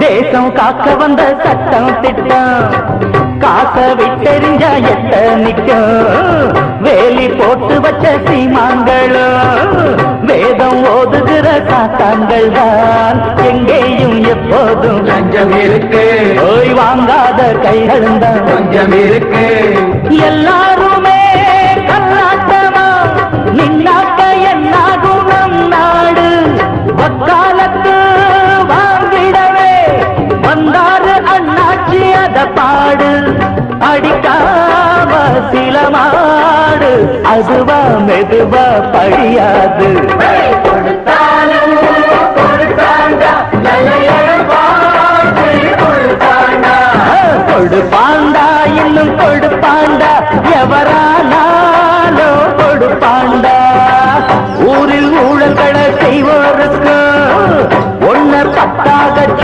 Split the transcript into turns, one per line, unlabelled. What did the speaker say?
தேசம் காக்க வந்த சட்டம் திட்டம் காக்க விட்டெறிஞ்சா எட்ட நிற்கும் வேலி போட்டு வச்ச சீமான்களும் வேதம் ஓதுகிற சாத்தான்கள் தான் எங்கேயும் எப்போதும்
லஞ்சம் இருக்கு
ஓய் வாங்காத கைகளும் தான்
கொஞ்சம் இருக்கு
எல்லாருமே கல்லாட்டமா நின்னாக்க என்னாகும் நம் நாடு வக்காலத்து வாங்கிடவே வந்தாரு அண்ணாச்சி அத பாடு அடிக்காம சில மாடு அதுவா மெதுவா பழியாது
கொடுத்தாலும் கொடுத்தாண்டா
கொடுப்பாண்டா இன்னும் கொடுப்பாண்டா எவரா